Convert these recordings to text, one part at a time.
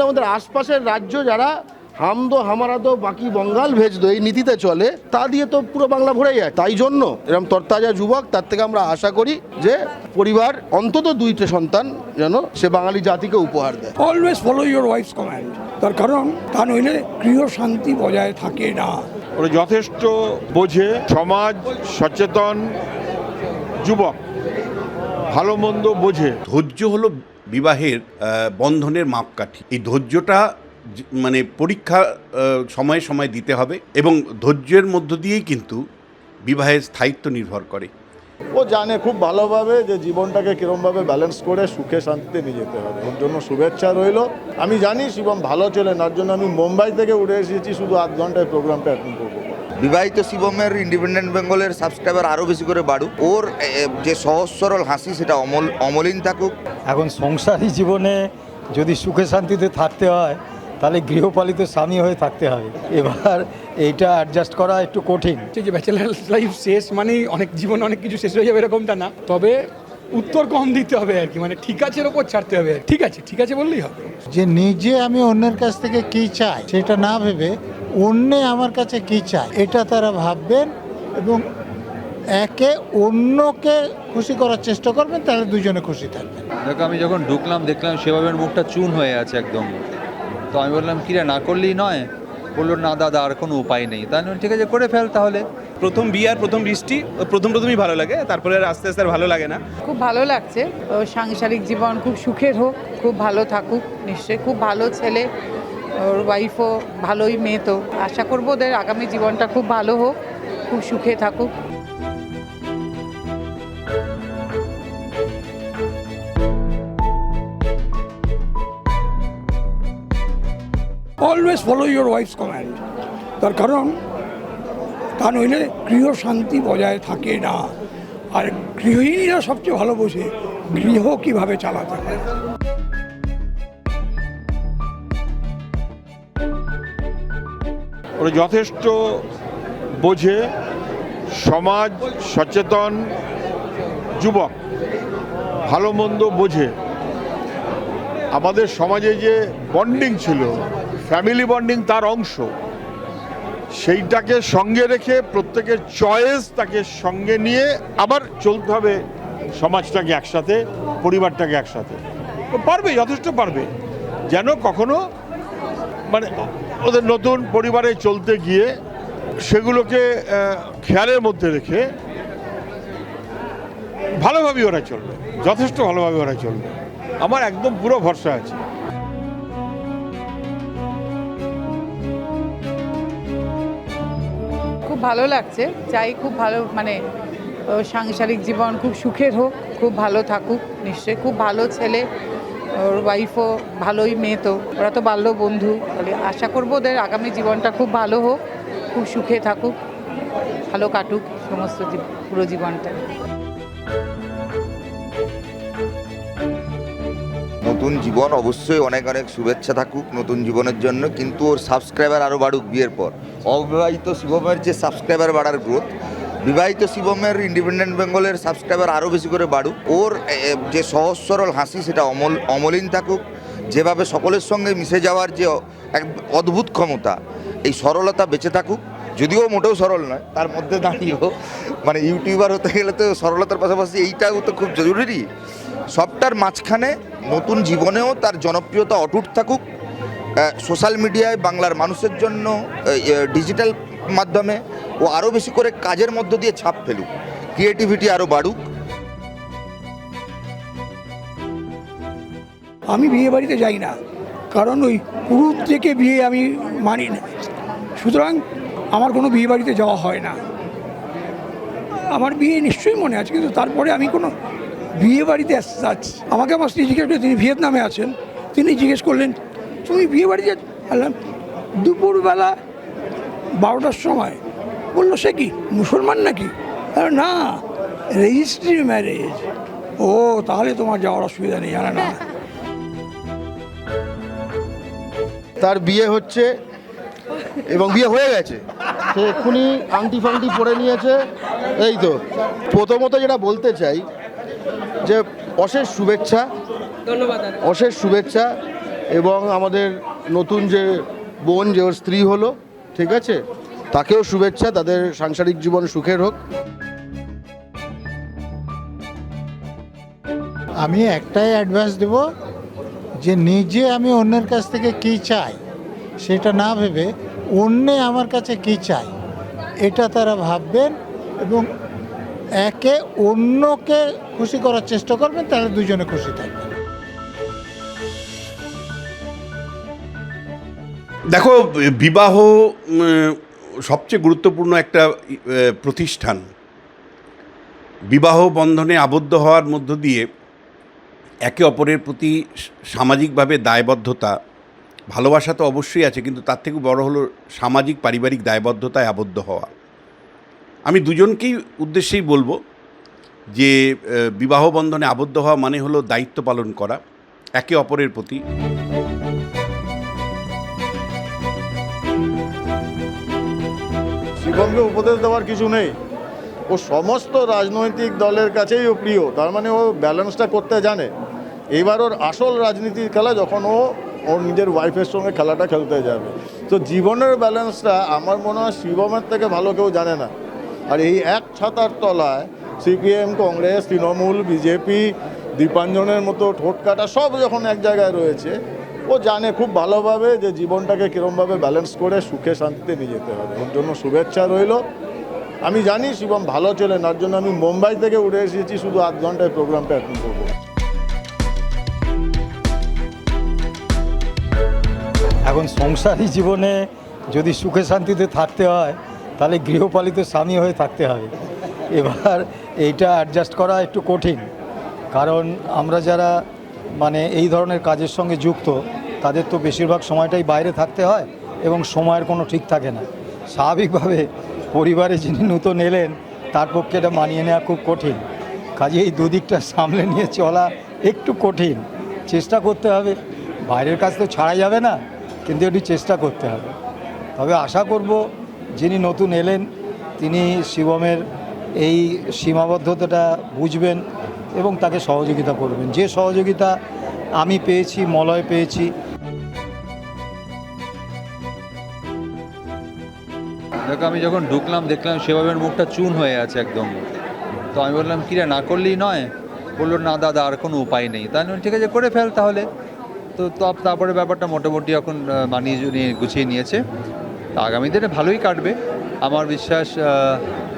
আমাদের আশপাশের রাজ্য যারা হাম দো হামারা দো বাকি বঙ্গাল ভেজ দো এই নীতিতে চলে, তা দিয়ে তো পুরো বাংলা ভরে যায়। তাই জন্য এরকম তরতাজা যুবক, তার থেকে আমরা আশা করি যে পরিবার অন্তত 2টে সন্তান যেন সে বাঙালি জাতিকে উপহার দেয়। Always follow your wife's command, তার কারণ তা নইলে গৃহ শান্তি বজায় থাকে না। ওরা যথেষ্ট বোঝে, সমাজ সচেতন যুবক, ভালো মন্দ বোঝে। ধৈর্য হলো বিবাহের বন্ধনের মাপকাঠি। এই ধৈর্যটা মানে পরীক্ষা সময়ে সময় দিতে হবে, এবং ধৈর্যের মধ্য দিয়েই কিন্তু বিবাহের স্থায়িত্ব নির্ভর করে। ও জানে খুব ভালোভাবে যে জীবনটাকে কীরমভাবে ব্যালেন্স করে সুখে শান্তিতে নিয়ে যেতে হবে। ওর জন্য শুভেচ্ছা রইল। আমি জানি শিবম ভালো ছেলে, তার জন্য আমি মুম্বাই থেকে উঠে এসেছি শুধু 8 ঘন্টায় প্রোগ্রামটা অ্যাটেন্ড করবো। বিবাহিত শিবমের ইন্ডিপেন্ডেন্ট বেঙ্গলের সাবস্ক্রাইবার আরও বেশি করে বাড়ুক, ওর যে সহজ সরল হাসি সেটা অমলিন থাকুক। এখন সংসারী জীবনে যদি সুখে শান্তিতে থাকতে হয় তাহলে গৃহপালিত স্বামী হয়ে থাকতে হবে। এবার এইটা অ্যাডজাস্ট করা একটু কঠিন। যে ব্যাচেলার লাইফ শেষ মানেই অনেক জীবনে অনেক কিছু শেষ হয়ে যাবে এরকমটা না, তবে উত্তর কম দিতে হবে আর কি, মানে ঠিক আছে ওপর ছাড়তে হবে। ঠিক আছে বললেই হবে। যে নিজে আমি অন্যের কাছ থেকে কি চাই সেটা না ভেবে অন্যে আমার কাছে কি চায় এটা তারা ভাববেন, এবং একে অন্যকে খুশি করার চেষ্টা করবেন, তাহলে দুজনে খুশি থাকবেন। দেখো, আমি যখন ঢুকলাম দেখলাম সেভাবে মুখটা চুন হয়ে আছে একদম। তো আমি বললাম কিরে, না করলেই নয়? বললো না দাদা, আর কোনো উপায় নেই। তাই ঠিক আছে, করে ফেল তাহলে। প্রথম বিয়ে আর প্রথম বৃষ্টি প্রথমই ভালো লাগে, তারপরে আস্তে আস্তে আর ভালো লাগে না। খুব ভালো লাগছে। ওর সাংসারিক জীবন খুব সুখের হোক, খুব ভালো থাকুক নিশ্চয়ই। খুব ভালো ছেলে, ওর ওয়াইফও ভালোই মেয়ে, তো আশা করবো ওদের আগামী জীবনটা খুব ভালো হোক, খুব সুখে থাকুক। Always follow your wife's command, তার কারণ তা নইলে গৃহ শান্তি বজায় থাকে না। আর গৃহিণীরা সবচেয়ে ভালো বোঝে গৃহ কিভাবে চালাতে হয়। ওরা যথেষ্ট বোঝে, সমাজ সচেতন যুবক, ভালো মন্দ বোঝে। আমাদের সমাজে যে বন্ডিং ছিল, ফ্যামিলি বন্ডিং, তার অংশ, সেইটাকে সঙ্গে রেখে প্রত্যেকের চয়েস তাকে সঙ্গে নিয়ে আবার চলতে হবে সমাজটাকে একসাথে, পরিবারটাকে একসাথে। তো পারবে, যথেষ্ট পারবে, যেন কখনো মানে ওদের নতুন পরিবারে চলতে গিয়ে সেগুলোকে খেয়ালের মধ্যে রেখে ভালোভাবে ওরা চলবে, যথেষ্ট ভালোভাবে ওরা চলবে। আমার একদম পুরো ভরসা আছে। খুব ভালো লাগছে, চাই খুব ভালো, মানে ওর সাংসারিক জীবন খুব সুখের হোক, খুব ভালো থাকুক নিশ্চয়ই। খুব ভালো ছেলে, ওর ওয়াইফও ভালোই মেয়ে, তো ওরা তো বাল্য বন্ধু। আশা করবো ওদের আগামী জীবনটা খুব ভালো হোক, খুব সুখে থাকুক, ভালো কাটুক সমস্ত পুরো জীবনটা। নতুন জীবন অবশ্যই অনেক অনেক শুভেচ্ছা থাকুক নতুন জীবনের জন্য, কিন্তু ওর সাবস্ক্রাইবার আরও বাড়ুক বিয়ের পর। অবিবাহিত শিবমের যে সাবস্ক্রাইবার বাড়ার গ্রোথ, বিবাহিত শিবমের ইন্ডিপেন্ডেন্ট বেঙ্গলের সাবস্ক্রাইবার আরও বেশি করে বাড়ুক। ওর যে সহজ সরল হাসি সেটা অমলিন থাকুক। যেভাবে সকলের সঙ্গে মিশে যাওয়ার যে এক অদ্ভুত ক্ষমতা, এই সরলতা বেঁচে থাকুক। যদিও মোটেও সরল নয়, তার মধ্যে দাঁড়িয়েও মানে ইউটিউবার হতে গেলে তো সরলতার পাশাপাশি এইটাও তো খুব জরুরি। সবটার মাঝখানে নতুন জীবনেও তার জনপ্রিয়তা অটুট থাকুক। সোশ্যাল মিডিয়ায় বাংলার মানুষের জন্য ডিজিটাল মাধ্যমে ও আরও বেশি করে কাজের মধ্য দিয়ে ছাপ ফেলুক, ক্রিয়েটিভিটি আরও বাড়ুক। আমি বিয়ে বাড়িতে যাই না, কারণ ওই পুরুষ থেকে বিয়ে আমি মানি না, সুতরাং আমার কোনো বিয়ে বাড়িতে যাওয়া হয় না। আমার বিয়ে নিশ্চয়ই মনে আছে, কিন্তু তারপরে আমি কোনো বিয়ে বাড়িতে আমাকে আমার স্ত্রী জিজ্ঞেস করলেন, তিনি ভিয়েতনামে আছেন, তিনি জিজ্ঞেস করলেন তুমি বিয়ে বাড়ি যাচ্ছ? বললাম দুপুরবেলা 12টার সময়। বললো সে কি মুসলমান নাকি? না, রেজিস্ট্রি ম্যারেজ। ও তাহলে তোমার যাওয়ার অসুবিধা নেই। জানে না, তার বিয়ে হচ্ছে এবং বিয়ে হয়ে গেছে, সে এক্ষুনি আংটি ফাংটি পরে নিয়েছে। এই তো প্রথমত যেটা বলতে চাই যে অশেষ শুভেচ্ছা, অশেষ শুভেচ্ছা। এবং আমাদের নতুন যে বোন যে ওর স্ত্রী হলো, ঠিক আছে, তাকেও শুভেচ্ছা, তাদের সাংসারিক জীবন সুখের হোক। আমি একটাই অ্যাডভাইস দেব যে নিজে আমি অন্যের কাছ থেকে কী চাই সেটা না ভেবে অন্যে আমার কাছে কী চাই এটা তারা ভাববেন এবং একে অন্যকে খুশি করার চেষ্টা করবেন, তাহলে দুজনে খুশি থাকবেন। দেখো, বিবাহ সবচেয়ে গুরুত্বপূর্ণ একটা প্রতিষ্ঠান। বিবাহ বন্ধনে আবদ্ধ হওয়ার মধ্য দিয়ে একে অপরের প্রতি সামাজিকভাবে দায়বদ্ধতা, ভালোবাসা তো অবশ্যই আছে, কিন্তু তার থেকে বড় হলো সামাজিক পারিবারিক দায়বদ্ধতায় আবদ্ধ হওয়া। আমি দুজনকেই উদ্দেশ্যেই বলবো যে বিবাহ বন্ধনে আবদ্ধ হওয়া মানে হলো দায়িত্ব পালন করা একে অপরের প্রতি। শিবমকে উপদেশ দেওয়ার কিছু নেই, ও সমস্ত রাজনৈতিক দলের কাছেই ও প্রিয়, তার মানে ও ব্যালেন্সটা করতে জানে। এইবার ওর আসল রাজনীতির খেলা যখন ও ওর নিজের ওয়াইফের সঙ্গে খেলাটা খেলতে যাবে। তো জীবনের ব্যালেন্সটা আমার মনে হয় শিবমের থেকে ভালো কেউ জানে না। আর এই এক ছাতার তলায় সিপিএম, কংগ্রেস, তৃণমূল, বিজেপি, দীপাঞ্জনের মতো ঠোঁটকাটা সব যখন এক জায়গায় রয়েছে, ও জানে খুব ভালোভাবে যে জীবনটাকে কীরমভাবে ব্যালেন্স করে সুখে শান্তিতে নিয়ে যেতে হবে। ওর জন্য শুভেচ্ছা রইল। আমি জানি শিবম ভালো ছেলে, তার জন্য আমি মুম্বাই থেকে উঠে এসেছি শুধু 8 ঘন্টায় প্রোগ্রামটা অ্যাটেন্ড করবো। এখন সংসারী জীবনে যদি সুখে শান্তিতে থাকতে হয় তাহলে গৃহপালিত স্বামী হয়ে থাকতে হবে। এবার এইটা অ্যাডজাস্ট করা একটু কঠিন, কারণ আমরা যারা মানে এই ধরনের কাজের সঙ্গে যুক্ত তাদের তো বেশিরভাগ সময়টাই বাইরে থাকতে হয় এবং সময়ের কোনো ঠিক থাকে না। স্বাভাবিকভাবে পরিবারে যিনি নতুন এলেন তার পক্ষে এটা মানিয়ে নেওয়া খুব কঠিন। কাজে এই দুদিকটা সামলে নিয়ে চলা একটু কঠিন, চেষ্টা করতে হবে। বাইরের কাজ তো ছাড়া যাবে না, কিন্তু একটু চেষ্টা করতে হবে। তবে আশা করব যিনি নতুন এলেন তিনি শিবমের এই সীমাবদ্ধতাটা বুঝবেন এবং তাকে সহযোগিতা করবেন। যে সহযোগিতা আমি পেয়েছি, মলয় পেয়েছি। দেখো, আমি যখন ঢুকলাম দেখলাম শিবমের মুখটা চুন হয়ে আছে একদম। তো আমি বললাম কিরে, না করলেই নয়? বললো না দাদা, আর কোনো উপায় নেই। তাই আমি ঠিক আছে, করে ফেল তাহলে। তো তারপরে ব্যাপারটা মোটামুটি এখন মানিয়ে গুছিয়ে নিয়েছে। তা আগামী দিনে ভালোই কাটবে আমার বিশ্বাস।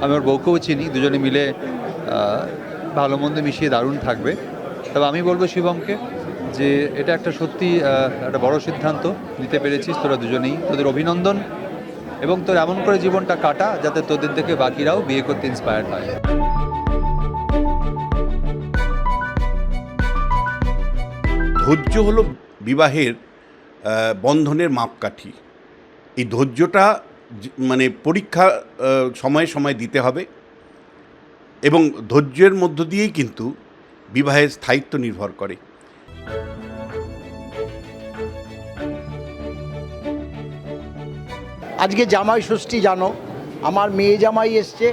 আমি ওর বউকেও চিনি, দুজনে মিলে ভালো মন্দ মিশিয়ে দারুণ থাকবে। তবে আমি বলবো শিবমকে যে এটা একটা সত্যি একটা বড় সিদ্ধান্ত নিতে পেরেছিস তোরা দুজনেই, তোদের অভিনন্দন। এবং তোর এমন করে জীবনটা কাটা যাতে তোদের দেখে বাকিরাও বিয়ে করতে ইন্সপায়ার্ড হয়। ধৈর্য হলো বিবাহের বন্ধনের মাপকাঠি। এই ধৈর্যটা মানে পরীক্ষা সময়ে সময়ে দিতে হবে এবং ধৈর্যের মধ্য দিয়েই কিন্তু বিবাহের স্থায়িত্ব নির্ভর করে। আজকে জামাই ষষ্ঠী, জানো, আমার মেয়ে জামাই এসছে,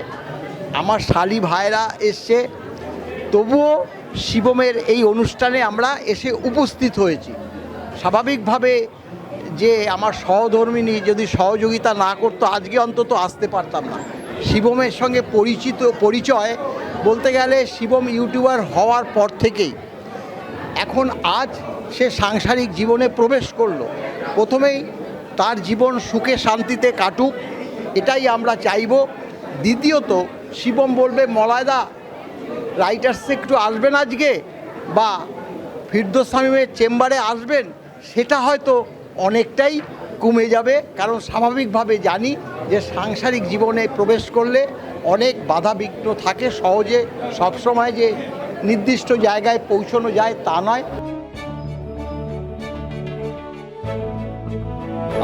আমার শালি ভাইরা এসছে, তবুও শিবমের এই অনুষ্ঠানে আমরা এসে উপস্থিত হয়েছি। স্বাভাবিকভাবে যে আমার সহধর্মিণী যদি সহযোগিতা না করতো আজকে অন্তত আসতে পারতাম না। শিবমের সঙ্গে পরিচয় বলতে গেলে শিবম ইউটিউবার হওয়ার পর থেকেই। এখন আজ সে সাংসারিক জীবনে প্রবেশ করলো। প্রথমেই তার জীবন সুখে শান্তিতে কাটুক, এটাই আমরা চাইব। দ্বিতীয়ত শিবম বলবে মলয়দা রাইটার্সে একটু আসবেন আজকে, বা ফিরদৌস শামীমের চেম্বারে আসবেন, সেটা হয়তো অনেকটাই কমে যাবে। কারণ স্বাভাবিকভাবে জানি যে সাংসারিক জীবনে প্রবেশ করলে অনেক বাধা বিঘ্ন থাকে, সহজে সবসময় যে নির্দিষ্ট জায়গায় পৌঁছানো যায় তা নয়।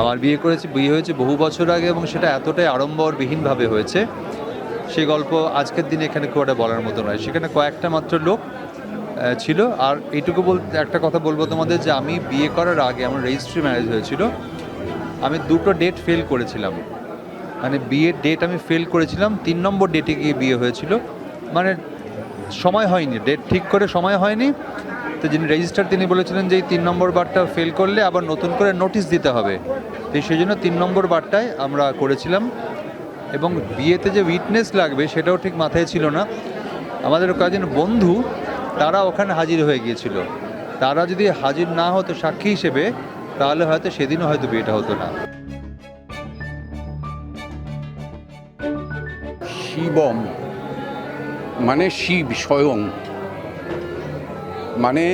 আমার বিয়ে হয়েছে বহু বছর আগে এবং সেটা এতটাই আড়ম্বরবিহীনভাবে হয়েছে, সেই গল্প আজকের দিনে এখানে খুব একটা বলার মতো নয়। সেখানে কয়েকটা মাত্র লোক ছিল। আর এইটুকু একটা কথা বলবো তোমাদের যে আমি বিয়ে করার আগে আমার রেজিস্ট্রি ম্যারেজ হয়েছিল, আমি 2টো ডেট ফেল করেছিলাম। মানে বিয়ের ডেট আমি ফেল করেছিলাম, 3 নম্বর ডেটে গিয়ে বিয়ে হয়েছিল। মানে সময় হয়নি, ডেট ঠিক করে সময় হয়নি। তো যিনি রেজিস্ট্রার তিনি বলেছিলেন যে এই 3 নম্বর বারটা ফেল করলে আবার নতুন করে নোটিশ দিতে হবে। তো সেই জন্য 3 নম্বর বারটায় আমরা করেছিলাম। এবং বিয়েতে যে উইটনেস লাগবে সেটাও ঠিক মাথায় ছিল না। আমাদের কয়েকজন বন্ধু তারা ওখানে হাজির হয়ে গিয়েছিল, তারা যদি হাজির না হতো সাক্ষী হিসেবে তাহলে হয়তো সেদিনও হয়তো বিয়েটা হতো না। শিবম মানে শিব স্বয়ং, মানে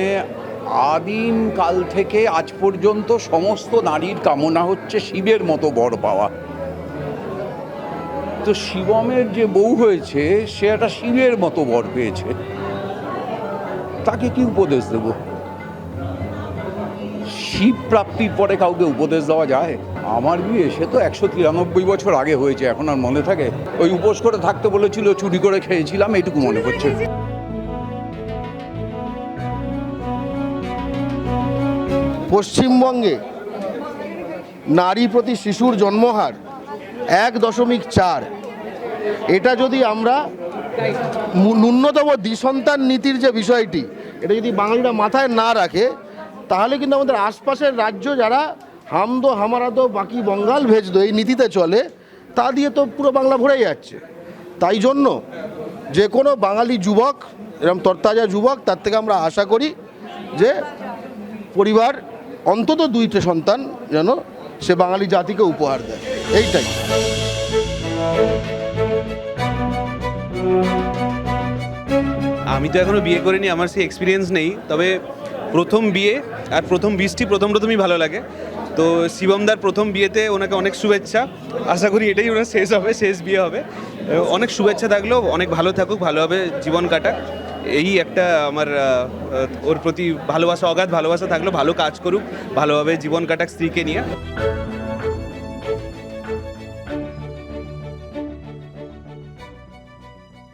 আদিম কাল থেকে আজ পর্যন্ত সমস্ত নারীর কামনা হচ্ছে শিবের মতো বর পাওয়া। তো শিবমের যে বউ হয়েছে সে একটা শিবের মতো বর পেয়েছে, তাকে কি উপদেশ দেব? শিব প্রাপ্তির পরে কাউকে উপদেশ দেওয়া যায়? আমার বিয়ে সে তো 193 বছর আগে হয়েছে, এখন আর মনে থাকে? ওই উপোস করে থাকতে বলেছিল, চুরি করে খেয়েছিলাম, এইটুকু মনে হচ্ছে। পশ্চিমবঙ্গে নারী প্রতি শিশুর জন্মহার 1.4। এটা যদি আমরা ন্যূনতম দ্বিসন্তান নীতির যে বিষয়টি, এটা যদি বাঙালিরা মাথায় না রাখে, তাহলে কিন্তু আমাদের আশপাশের রাজ্য যারা হামদো হামারাদো বাকি বঙ্গাল ভেজদো এই নীতিতে চলে, তা দিয়ে তো পুরো বাংলা ভরে যাচ্ছে। তাই জন্য যে কোনো বাঙালি যুবক, এরকম তরতাজা যুবক, তার থেকে আমরা আশা করি যে পরিবার অন্তত 2টে সন্তান যেন সে বাঙালি জাতিকে উপহার দেয়, এইটাই। আমি তো এখনো বিয়ে করিনি, আমার সেই এক্সপিরিয়েন্স নেই, তবে প্রথম বিয়ে আর প্রথম বৃষ্টি প্রথমই ভালো লাগে। তো শিবমদার প্রথম বিয়েতে ওনাকে অনেক শুভেচ্ছা, আশা করি এটাই ওনার শেষ বিয়ে হবে। অনেক শুভেচ্ছা থাকলো, অনেক ভালো থাকুক, ভালোভাবে জীবন কাটাক, এই একটা আমার ওর প্রতি ভালোবাসা, অগাধ ভালোবাসা থাকলো। ভালো কাজ করুক, ভালোভাবে জীবন কাটাক স্ত্রীকে নিয়ে।